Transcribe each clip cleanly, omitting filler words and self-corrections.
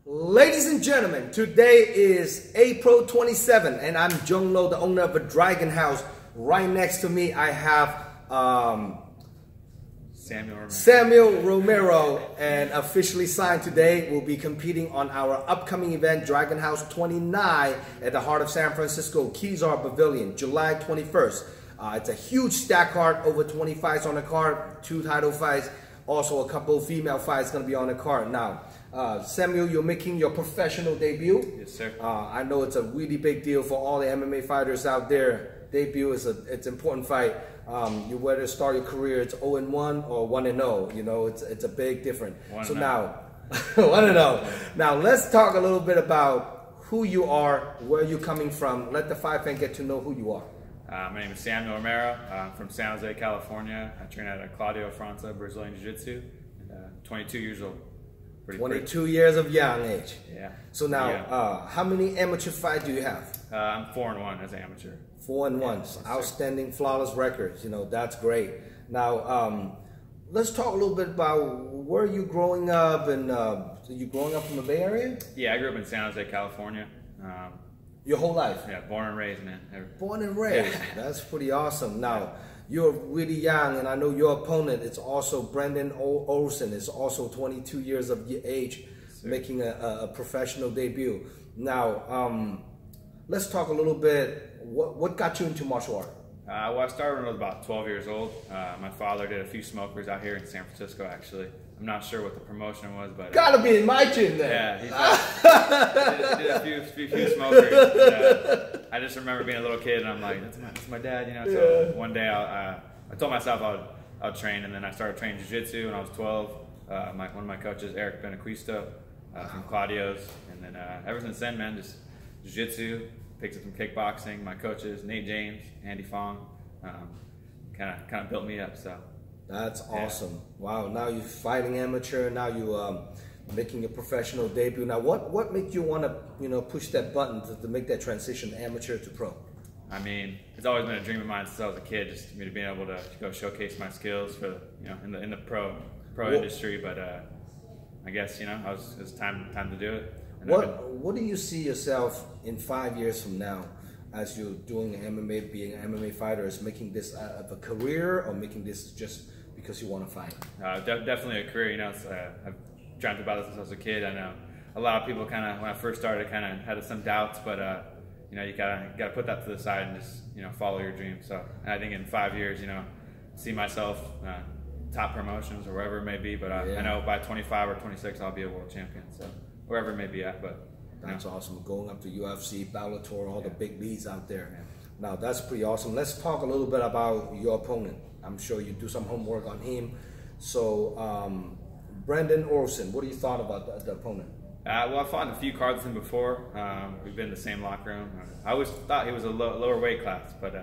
Ladies and gentlemen, today is April 27 and I'm Jung Lo, the owner of a Dragon House. Right next to me I have Samuel Romero, and officially signed today. Will be competing on our upcoming event, Dragon House 29, at the heart of San Francisco Kezar Pavilion, July 21st. It's a huge stack card, over 20 fights on the card, 2 title fights, also a couple female fights going to be on the card. Now, Samuel, you're making your professional debut. Yes, sir. I know it's a really big deal for all the MMA fighters out there. Debut is it's an important fight. You whether start your career, it's 0-1 or 1-0. You know, it's a big difference. So now, 1-0. Now let's talk a little bit about who you are, where you're coming from. Let the fight fan get to know who you are. My name is Samuel Romero. I'm from San Jose, California. I train at Claudio Franza Brazilian Jiu-Jitsu. 22 years old. 22 years of young age. Yeah. So now, how many amateur fights do you have? I'm 4-1 as an amateur. 4-1. Yeah, outstanding, flawless records. You know, that's great. Now, let's talk a little bit about where you growing up, and so you growing up in the Bay Area? Yeah, I grew up in San Jose, California. Your whole life? Yeah, born and raised, man. Born and raised. Yeah. That's pretty awesome. Now, you're really young, and I know your opponent is also Brendan Olsen. Is also 22 years of age, making a professional debut. Now, let's talk a little bit. What got you into martial art? Well, I started when I was about 12 years old. My father did a few smokers out here in San Francisco, actually. I'm not sure what the promotion was, but... Gotta be in my gym then. Yeah, he did a few smokers. And, I just remember being a little kid, and I'm like, that's my dad, you know? So one day I told myself I would train, and then I started training jiu-jitsu when I was 12. One of my coaches, Eric Benaquisto, from Claudio's. And then ever since then, man, just jiu-jitsu. Picked up some kickboxing. My coaches, Nate James, Andy Fong, kind of built me up. So that's awesome. Wow! Now you're fighting amateur. Now you making a professional debut. Now, what made you want to push that button to make that transition amateur to pro? I mean, it's always been a dream of mine since I was a kid, just to being able to go showcase my skills for in the pro industry. But I guess it was time to do it. What do you see yourself in 5 years from now as you're doing MMA, being an MMA fighter, is making this a career, or making this just because you want to fight? Definitely a career. I've dreamt about this since I was a kid. I know a lot of people when I first started had some doubts, but you gotta put that to the side and just follow your dream. So I think in 5 years, see myself top promotions or wherever it may be. But I know by 25 or 26 I'll be a world champion. So wherever it may be at, but that's awesome. Going up to UFC, Bellator, all the big leagues out there. Now that's pretty awesome. Let's talk a little bit about your opponent. I'm sure you do some homework on him. So, Brendan Olsen, what do you thought about the opponent? Well, I fought in a few cards with him before. We've been in the same locker room. I always thought he was a lower weight class, but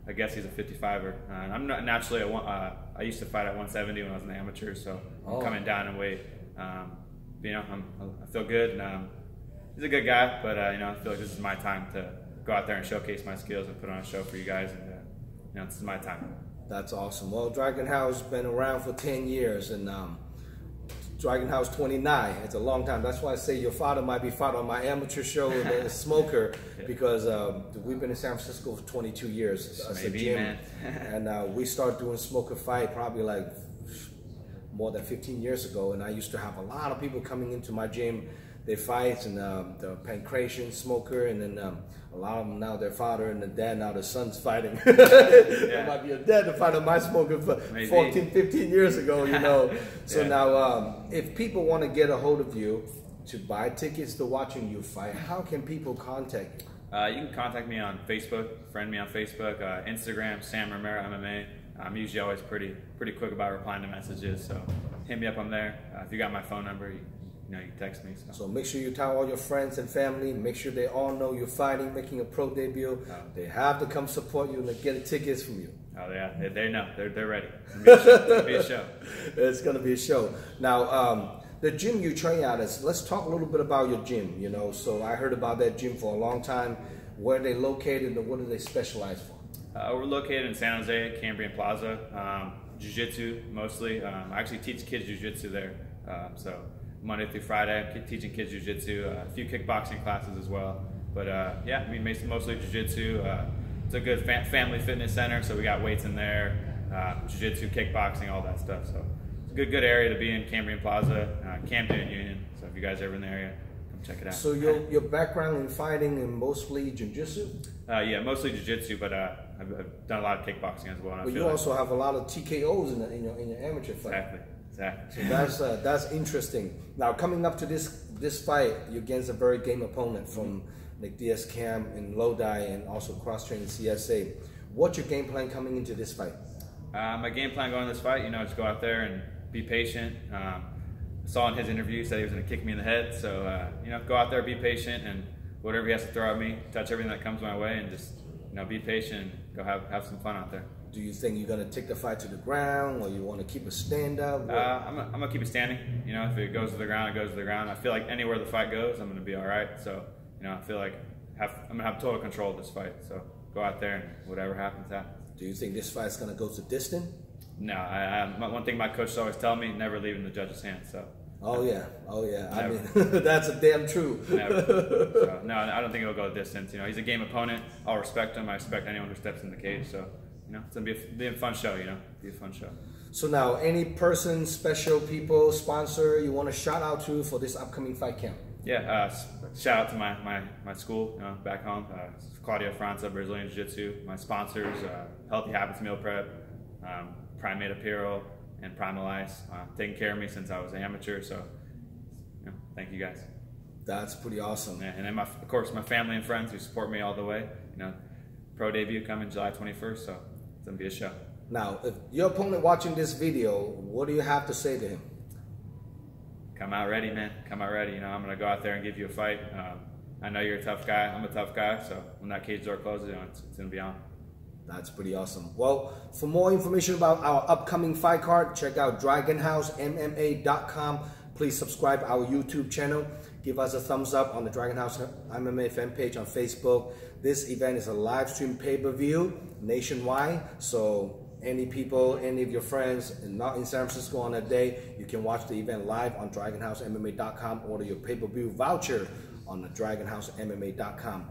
I guess he's a 55er. And I'm not naturally I used to fight at 170 when I was an amateur, so I'm coming down in weight. I feel good, and he's a good guy, but I feel like this is my time to go out there and showcase my skills and put on a show for you guys, and this is my time. That's awesome. Well, Dragon House has been around for 10 years, and Dragon House 29, it's a long time. That's why I say your father might be fought on my amateur show, the Smoker, because we've been in San Francisco for 22 years as a gym, and we started doing Smoker fight probably like more than 15 years ago, and I used to have a lot of people coming into my gym. They fight, and the pancreation smoker, and then a lot of them now their father and the dad, now the son's fighting. There might be a dad to fight on my smoker for 14, 15 years ago, So now, if people want to get a hold of you to buy tickets to watching you fight, how can people contact you? You can contact me on Facebook, friend me on Facebook, Instagram, Sam Romero MMA. I'm usually always pretty quick about replying to messages, so hit me up on there. If you got my phone number, you can text me. So make sure you tell all your friends and family. Make sure they all know you're fighting, making a pro debut. They have to come support you and get tickets from you. Oh yeah, they know. They're ready. It's gonna be a show. It's gonna be a show. Now, the gym you train at is. Let's talk a little bit about your gym. So I heard about that gym for a long time. Where are they located, and what do they specialize for? We're located in San Jose, Cambrian Plaza. Jiu-jitsu mostly. I actually teach kids jiu-jitsu there. So Monday through Friday. I'm teaching kids jiu-jitsu, a few kickboxing classes as well. But yeah, I mean, mostly jiu-jitsu. It's a good family fitness center, so we got weights in there, jiu-jitsu, kickboxing, all that stuff. So it's a good area to be in, Cambrian Plaza, Camden and Union. So if you guys are ever in the area, come check it out. So your background in fighting and mostly jiu-jitsu? Yeah, mostly jiu-jitsu, but I've done a lot of kickboxing as well. But you also have a lot of TKOs in your amateur fight. Exactly. So that's interesting. Now coming up to this fight, you're against a very game opponent from like DS Cam and Lodi and also cross-training CSA. What's your game plan coming into this fight? My game plan going into this fight, just go out there and be patient. I saw in his interview, he said he was going to kick me in the head. So, go out there, be patient, and whatever he has to throw at me, touch everything that comes my way, and just, be patient and go have some fun out there. Do you think you're going to take the fight to the ground, or you want to keep a stand-up? I'm going to keep it standing. If it goes to the ground, it goes to the ground. I feel like anywhere the fight goes, I'm going to be all right. So, I feel like I'm going to have total control of this fight. So go out there and whatever happens, happens. Do you think this fight's going to go to distance? No. One thing my coach always tell me, never leave in the judge's hands. So. Oh yeah. I mean, that's a damn true. So, no, I don't think it'll go distance. He's a game opponent. I'll respect him. I respect anyone who steps in the cage. So, it's gonna be a fun show. Be a fun show. So now, any person, special people, sponsor you want to shout out to for this upcoming fight camp? Yeah, shout out to my school back home, Claudia Franza, Brazilian Jiu-Jitsu. My sponsors, Healthy Habits Meal Prep, Primate Apparel, and Primal Ice, taking care of me since I was an amateur. So, thank you guys. That's pretty awesome. Yeah, and then of course my family and friends who support me all the way. Pro debut coming July 21st, so it's gonna be a show. Now, if your opponent watching this video, what do you have to say to him? Come out ready, man. Come out ready. I'm gonna go out there and give you a fight. I know you're a tough guy. I'm a tough guy. So when that cage door closes, it's gonna be on. That's pretty awesome. Well, for more information about our upcoming fight card, check out DragonHouseMMA.com. Please subscribe to our YouTube channel. Give us a thumbs up on the Dragon House MMA fan page on Facebook. This event is a live stream pay-per-view nationwide. So any people, any of your friends not in San Francisco on that day, you can watch the event live on DragonHouseMMA.com. Order your pay-per-view voucher on the DragonHouseMMA.com.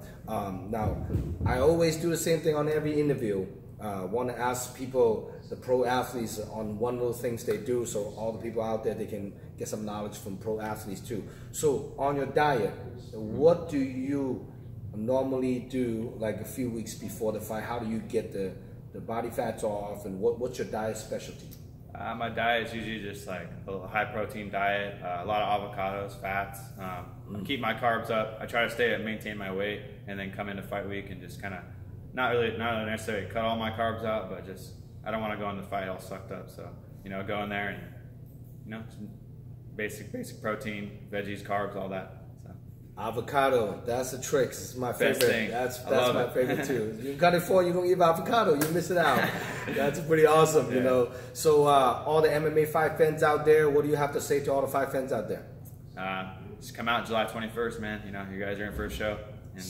Now, I always do the same thing on every interview. Want to ask people, the pro athletes, on one little things they do, so all the people out there, they can get some knowledge from pro athletes too. So on your diet, what do you normally do like a few weeks before the fight? How do you get the body fats off, and what's your diet specialty? My diet is usually just like a high protein diet, a lot of avocados, fats. I keep my carbs up. I try to maintain my weight, and then come into fight week and just kind of not really necessarily cut all my carbs out, but just I don't want to go in the fight all sucked up. So go in there and basic protein, veggies, carbs, all that. So. Avocado, that's the trick. It's my favorite. Thing. That's my favorite too. You got it for you don't eat avocado, you miss it out. That's pretty awesome, Yeah. So all the MMA fight fans out there, what do you have to say to all the fight fans out there? Just come out July 21st, man. You guys are in for a show.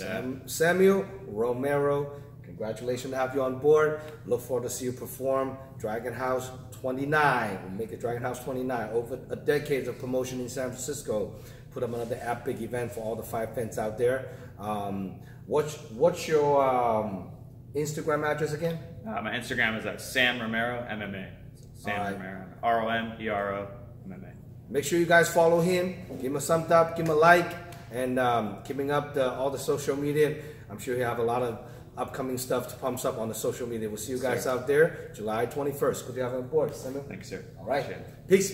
And Samuel Romero, congratulations to have you on board. Look forward to see you perform. Dragon House 29. We'll make it Dragon House 29. Over a decade of promotion in San Francisco. Put up another epic event for all the fight fans out there. What's your Instagram address again? My Instagram is at Sam Romero MMA. Sam Romero, ROMERO MMA. Make sure you guys follow him. Give him a thumbs up, give him a like, and keeping up all the social media. I'm sure he'll have a lot of upcoming stuff to pump up on the social media. We'll see you guys out there July 21st. Good to have you on board, Samuel. Thanks, sir. All right. Peace.